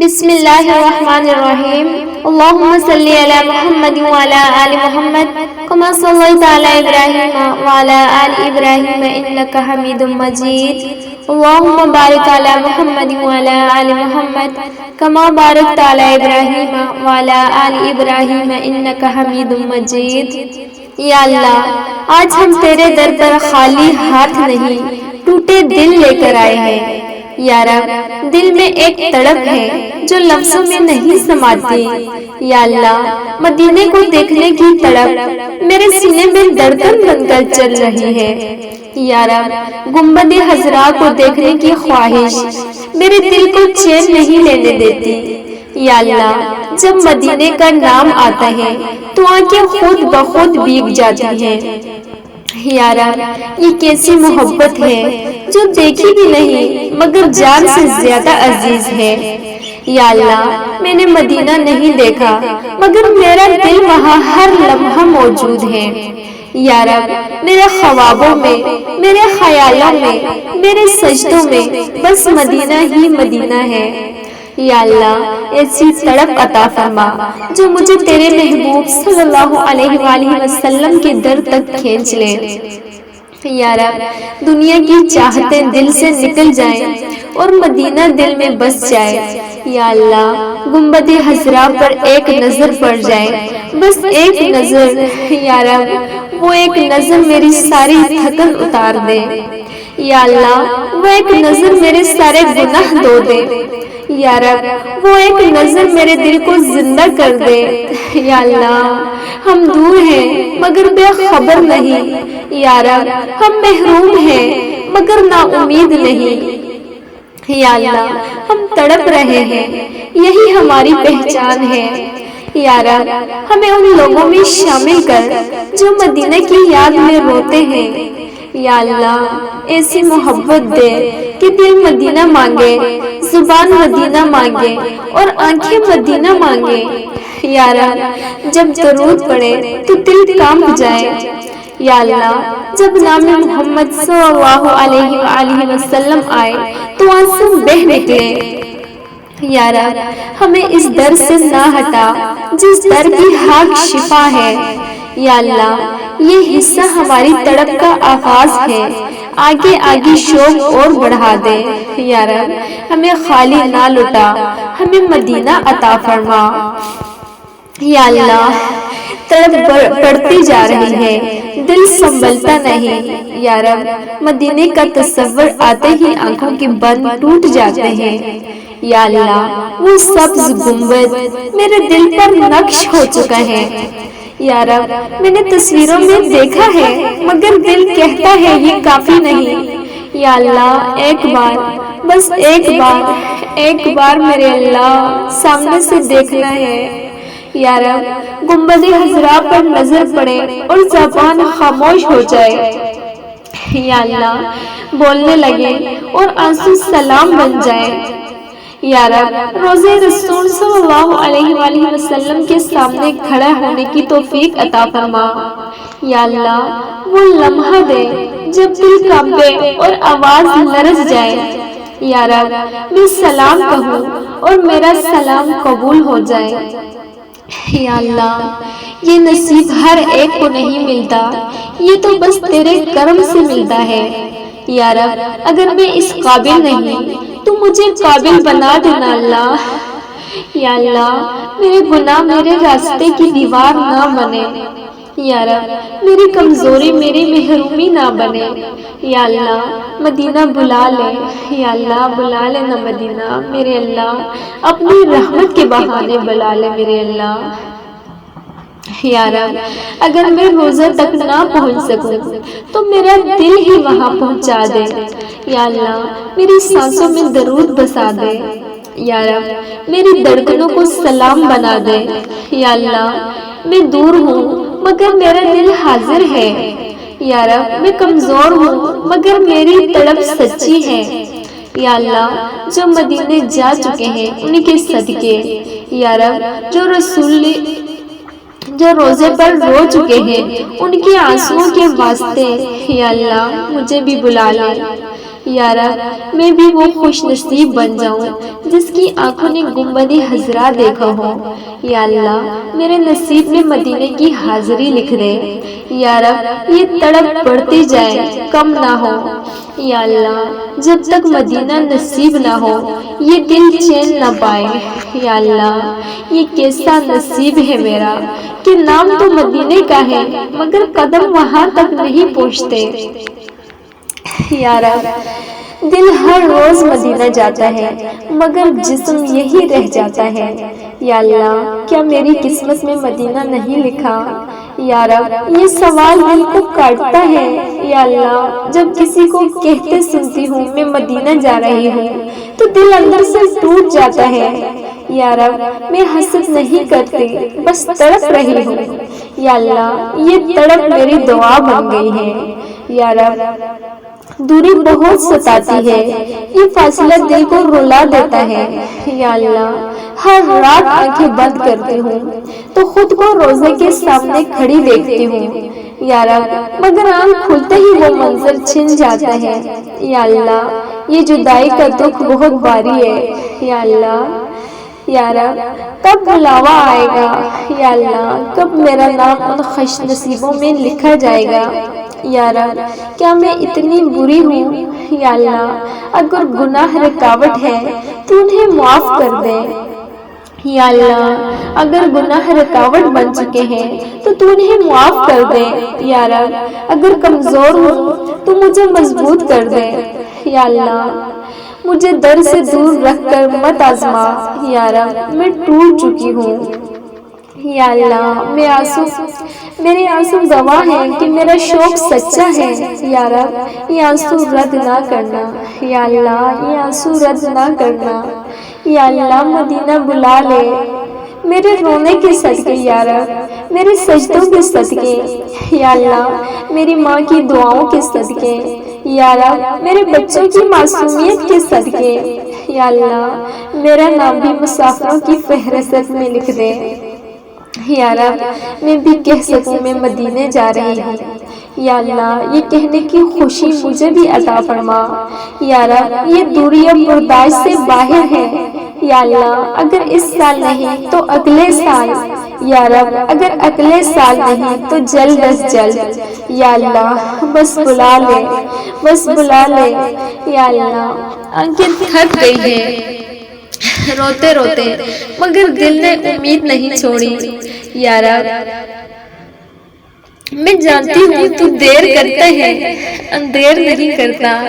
بسم اللہ الرحمن الرحیم اللہم صلی علی محمد وعلی آل محمد کما صلیت علی ابراہیم وعلی آل ابراہیم انک حمید مجید اللہم بارک علی محمد وعلی آل محمد کما بارکت علی ابراہیم وعلی آل ابراہیم انک حمید مجید۔ یا اللہ، آج ہم تیرے در پر خالی ہاتھ نہیں ٹوٹے دل لے کر آئے ہیں۔ یا رب، دل میں ایک تڑپ ہے جو لفظوں میں نہیں سماتی۔ یا اللہ، مدینے کو دیکھنے کی تڑپ میرے سینے میں دھڑکن بن کر چل رہی ہے۔ یا رب، گنبد خضرا کو دیکھنے کی خواہش میرے دل کو چین نہیں لینے دیتی۔ یا اللہ، جب مدینے کا نام آتا ہے تو آنکھیں خود بخود بھیگ جاتی ہیں۔ یا رب، یہ کیسی محبت ہے جو دیکھی بھی نہیں مگر جان سے زیادہ عزیز ہے۔ یا اللہ، میں نے مدینہ نہیں دیکھا مگر میرا دل وہاں ہر لمحہ موجود ہے۔ یا رب، میرے خوابوں میں، میرے خیالوں میں، میرے سجدوں میں بس مدینہ ہی مدینہ ہے۔ یا اللہ، ایسی تڑپ عطا فرما جو مجھے تیرے محبوب صلی اللہ علیہ وآلہ وسلم کے در تک کھینچ لے۔ یا رب، دنیا کی چاہتیں دل سے نکل جائیں اور مدینہ دل میں بس جائے۔ یا اللہ، گنبد خضرا پر ایک نظر پڑ جائے، بس ایک نظر۔ یا رب، وہ ایک نظر میری ساری تھکن اتار دے۔ یا اللہ، وہ ایک نظر میرے سارے گناہ دھو دے۔ یا رب، وہ ایک نظر میرے دل کو زندہ کر دے۔ یا اللہ، ہم دور ہیں مگر بے خبر نہیں۔ یا رب، ہم محروم ہیں مگر نا امید نہیں۔ یا اللہ، ہم تڑپ رہے ہیں، یہی ہماری پہچان ہے۔ یا رب، ہمیں ان لوگوں میں شامل کر جو مدینہ کی یاد میں روتے ہیں۔ یا اللہ، ایسی محبت دے کہ دل مدینہ مانگے، زبان مدینہ مانگے اور آنکھیں مدینہ مانگے۔ یا رب، جب درود پڑے تو دل کانپ جائے۔ یا اللہ، جب نام محمد صلی اللہ علیہ وآلہ وسلم آئے تو آنسو بہہ نکلے۔ یا رب، ہمیں اس در سے نہ ہٹا جس در کی حق شفا ہے۔ یا اللہ، یہ حصہ ہماری تڑپ کا آغاز ہے، آگے آگے شوق اور بڑھا دے۔ یا رب، ہمیں خالی نہ لٹا، ہمیں مدینہ عطا فرما۔ یا اللہ، تڑپ بڑھتی جا رہی ہے، دل سنبھلتا نہیں۔ یا رب، مدینے کا تصور آتے ہی آنکھوں کے بند ٹوٹ جاتے ہیں۔ یا اللہ، وہ سبز گنبد میرے دل پر نقش ہو چکا ہے۔ یا رب، میں نے تصویروں میں دیکھا ہے مگر دل کہتا ہے یہ کافی نہیں۔ یا اللہ، ایک بار، بس ایک بار میرے اللہ سامنے سے دیکھنا ہے۔ یا رب، گنبد خضرا پر نظر پڑے اور زبان خاموش ہو جائے۔ یا اللہ، بولنے لگے اور آنسو سلام بن جائے۔ یا رب، روزے رسول صلی اللہ علیہ وآلہ وسلم کے سامنے کھڑا ہونے کی توفیق عطا فرما۔ یا اللہ، وہ لمحہ دے جب دل کانپے اور آواز لرز جائے۔ یا رب، میں سلام کہوں اور میرا سلام قبول ہو جائے۔ یا اللہ، یہ نصیب ہر ایک کو نہیں ملتا، یہ تو بس تیرے کرم سے ملتا ہے۔ یا رب، اگر میں اس قابل نہیں تو مجھے قابل بنا دینا اللہ۔ یا اللہ، میرے گناہ میرے راستے کی دیوار نہ بنے۔ یا رب، میری کمزوری میری محرومی نہ بنے۔ یا اللہ، مدینہ بلا لے۔ یا اللہ، بلا لے نہ مدینہ میرے اللہ، اپنی رحمت کے بہانے بلا لے میرے اللہ۔ یا رب، اگر میں روزہ تک نہ پہنچ سکوں تو میرا دل ہی وہاں پہنچا دے۔ یا اللہ، میری سانسوں میں درود بسا دے۔ یا رب، میری دھڑکنوں کو سلام بنا دے۔ یا اللہ، میں دور ہوں مگر میرا دل حاضر ہے۔ یا رب، میں کمزور ہوں مگر میری تڑپ سچی ہے۔ یا اللہ، جو مدینے جا چکے ہیں ان کے صدقے۔ یا رب، جو روزے پر رو چکے ہیں ان کے آنسوؤں کے واسطے۔ یا اللہ، مجھے بھی بلا لے۔ یا رب میں بھی وہ خوش نصیب بن جاؤں جس کی آنکھوں نے گنبد خضرا دیکھا ہو۔ یا اللہ میرے نصیب میں مدینے کی حاضری لکھ دے۔ یا رب یہ تڑپ بڑھتی جائے کم نہ ہو۔ یا اللہ جب تک مدینہ نصیب نہ ہو یہ دل چین نہ پائے۔ یا اللہ یہ کیسا نصیب ہے میرا کہ نام تو مدینے کا ہے مگر قدم وہاں تک نہیں پہنچتے۔ یا رب دل ہر روز مدینہ جاتا ہے مگر جسم یہی رہ جاتا ہے۔ یا اللہ کیا میری قسمت میں مدینہ نہیں لکھا؟ یا رب یہ سوال دل کو کاٹتا ہے۔ یا اللہ جب کسی کو کہتے سنتی ہوں میں مدینہ جا رہی ہوں تو دل اندر سے ٹوٹ جاتا ہے۔ یا رب میں حسد نہیں کرتی بس تڑپ رہی ہوں۔ یا اللہ یہ تڑپ میری دعا بن گئی ہے۔ یا رب دوری بہت ستاتی ہے، یہ فاصلہ دل کو رلا دیتا ہے۔ یا اللہ ہر رات آنکھیں بند کرتی ہوں تو خود کو روزے کے سامنے کھڑی دیکھتی ہوں۔ یا رب مگر آنکھ کھلتے ہی وہ منظر چھن جاتا ہے۔ یا اللہ یہ جدائی کا دکھ بہت بھاری ہے۔ یا اللہ یا رب کب بلاوا آئے گا؟ یا اللہ کب میرا نام ان خوش نصیبوں میں لکھا جائے گا؟ یا رب کیا میں اتنی بری ہوں؟ یا اللہ اگر گناہ رکاوٹ ہے تو انہیں معاف کر دے۔ یا اللہ اگر گناہ رکاوٹ بن چکے ہیں تو انہیں معاف کر دے۔ یا رب اگر کمزور ہوں تو مجھے مضبوط کر دے۔ یا اللہ مجھے در سے دور رکھ کر مت آزما۔ یا رب میں ٹوٹ چکی ہوں۔ یا اللہ میرے آنسو گواہ ہیں کہ میرا شوق سچا ہے۔ یا رب یہ آنسو رد نہ کرنا۔ یا اللہ یہ آنسو رد نہ کرنا۔ یا اللہ مدینہ بلا لے میرے رونے کے صدقے۔ یا رب میرے سجدوں کے صدقے۔ یا اللہ میری ماں کی دعاؤں کے صدقے۔ یا رب میرے بچوں کی معصومیت کے صدقے۔ یا اللہ میرا نام بھی مسافروں کی فہرست میں لکھ دے۔ یا رب میں بھی کہہ سکوں میں مدینے جا رہی ہوں۔ یا اللہ یہ کہنے کی خوشی مجھے بھی عطا فرما۔ یا رب یہ دوری اب برداشت سے باہر ہے۔ یا اللہ اگر اس سال نہیں تو اگلے سال۔ یا رب اگر اگلے سال نہیں تو جلد از جلد۔ یا اللہ بس بلا لے بس بلا لے۔ یا اللہ آنکھیں تھک گئی ہیں روتے روتے مگر دل نے امید نہیں چھوڑی۔ یا رب میں جانتی ہوں تو دیر کرتا ہے اندیر نہیں کرتا۔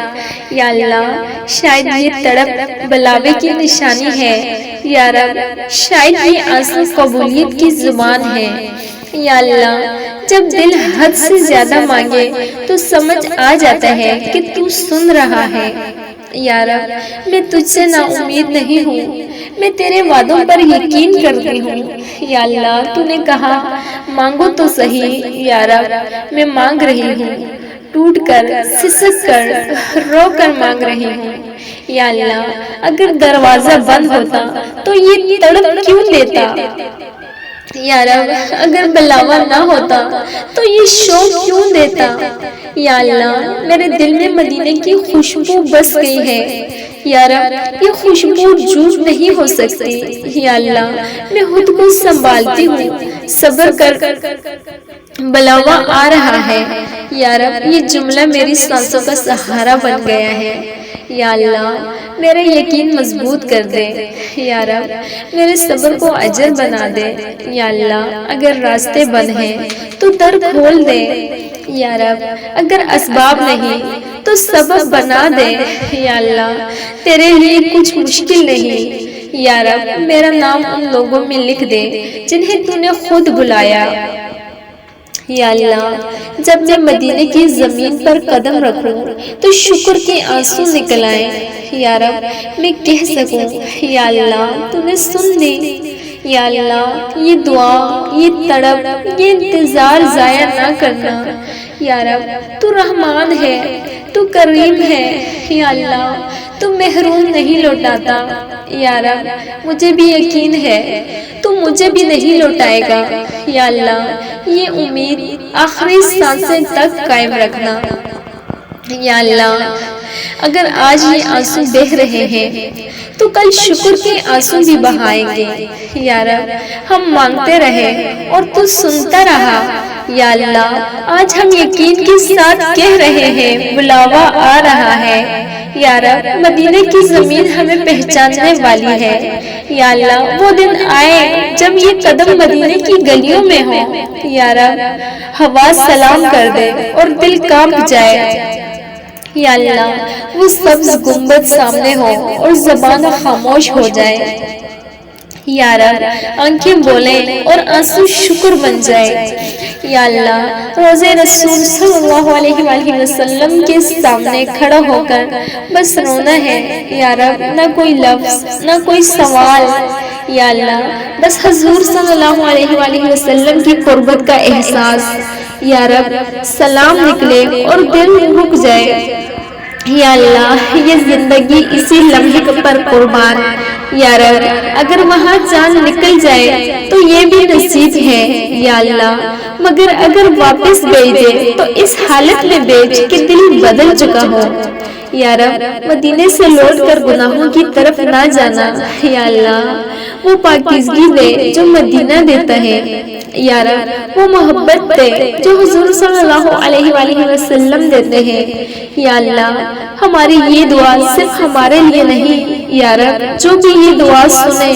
یا اللہ شاید یہ تڑپ بلاوے کی نشانی ہے۔ یا رب شاید یہ آنسو قبولیت کی زبان ہے۔ یا اللہ جب دل حد سے زیادہ مانگے تو سمجھ آ جاتا ہے کہ تو سن رہا ہے۔ یا رب میں تجھ سے نا امید نہیں ہوں، میں تیرے وعدوں پر یقین کرتی ہوں۔ یا اللہ تو نے کہا مانگو تو صحیح۔ یا رب میں مانگ رہی ہوں، ٹوٹ کر سسک کر رو کر مانگ رہی ہوں۔ یا اللہ اگر دروازہ بند ہوتا تو یہ تڑپ کیوں دیتا؟ یا رب اگر بلاوا نہ ہوتا تو یہ شوق کیوں دیتا؟ یا اللہ میرے دل میں مدینے کی خوشبو بس گئی ہے۔ یا رب یہ خوشبو جھوٹ نہیں ہو سکتی۔ یا اللہ میں خود کو سنبھالتی ہوں، صبر کر بلاوا آ رہا ہے۔ یا رب یہ جملہ میری سانسوں کا سہارا بن گیا ہے۔ یا اللہ میرا یقین مضبوط کر دے۔ یا رب میرے صبر کو اجر بنا دے۔ یا اللہ اگر راستے بند ہیں تو در کھول دے۔ یا رب اگر اسباب نہیں تو سبب بنا دے۔ یا اللہ تیرے لیے کچھ مشکل نہیں۔ یا رب میرا نام ان لوگوں میں لکھ دے جنہیں تو نے خود بلایا۔ یا اللہ جب میں مدینے کی زمین پر قدم رکھوں تو شکر کے آنسو نکل آئیں۔ یا رب میں کہہ سکوں یا اللہ تو نے سن لی۔ یا اللہ یہ دعا، یہ تڑپ، یہ انتظار ضائع نہ کرنا۔ یا رب تو رحمان ہے، تو کریم ہے۔ یا اللہ تو محروم نہیں لوٹاتا۔ یا رب مجھے بھی یقین ہے تو مجھے بھی نہیں لوٹائے گا۔ یا اللہ یہ امید آخری سانسیں تک قائم رکھنا۔ یا اللہ اگر آج یہ آنسو بہہ رہے ہیں تو کل شکر کے آنسو بھی بہائیں گے۔ یا رب ہم مانگتے رہے اور تو سنتا رہا۔ یا اللہ آج ہم یقین کے ساتھ کہہ رہے ہیں بلاوا آ رہا ہے۔ یا رب مدینے کی زمین ہمیں پہچاننے والی ہے۔ یا اللہ وہ دن آئے جب یہ قدم مدینے کی گلیوں میں ہو۔ یا رب ہوا سلام کر دے اور دل کانپ جائے۔ یا اللہ وہ سبز گنبد سامنے ہو اور زبان خاموش ہو جائے۔ یا رب آنکھیں بولیں اور آنسو شکر بن جائے۔ یا اللہ روزے رسول صلی اللہ علیہ وآلہ وسلم کے سامنے کھڑا ہو کر بس رونا ہے۔ یا رب نہ کوئی لفظ نہ کوئی سوال۔ یا اللہ بس حضور صلی اللہ علیہ وآلہ وسلم کی قربت کا احساس۔ یا رب سلام نکلے اور دل رک جائے۔ یا اللہ یہ زندگی اسی لمحے پر قربان۔ یا رب اگر وہاں جان نکل جائے تو یہ بھی نصیب ہے۔ یا اللہ مگر اگر واپس بھیجے تو اس حالت میں بھیج کہ دل بدل چکا ہو۔ یا رب مدینے سے لوٹ کر گناہوں کی طرف نہ جانا۔ یا اللہ وہ پاکیزگی دے جو مدینہ دیتا ہے۔ یا رب وہ محبت دے جو حضور صلی اللہ علیہ وآلہ وسلم دیتے ہیں۔ یا اللہ ہماری یہ دعا صرف ہمارے لیے نہیں، یا رب جو بھی یہ دعا سنے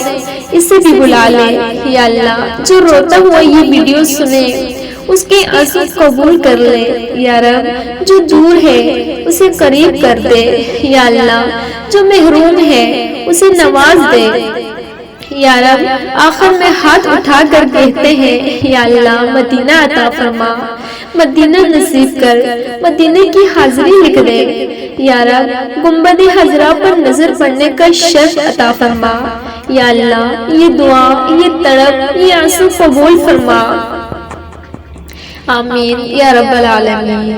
اسے بھی بلا لے۔ یا اللہ جو روتا ہوا یہ ویڈیو سنے اس کے آنسو قبول کر لے۔ یا رب جو دور ہے اسے قریب کر دے۔ یا اللہ جو محروم ہے اسے نواز دے۔ یا رب آخر میں ہاتھ اٹھا کر کہتے ہیں یا اللہ مدینہ عطا فرما، مدینہ نصیب کر، مدینے کی حاضری لکھ دے۔ یا رب گنبد خضرا پر نظر پڑنے کا شرف عطا فرما۔ یا اللہ یہ دعا، یہ تڑپ، یہ آنسو قبول فرما۔ آمین یا رب العالمین۔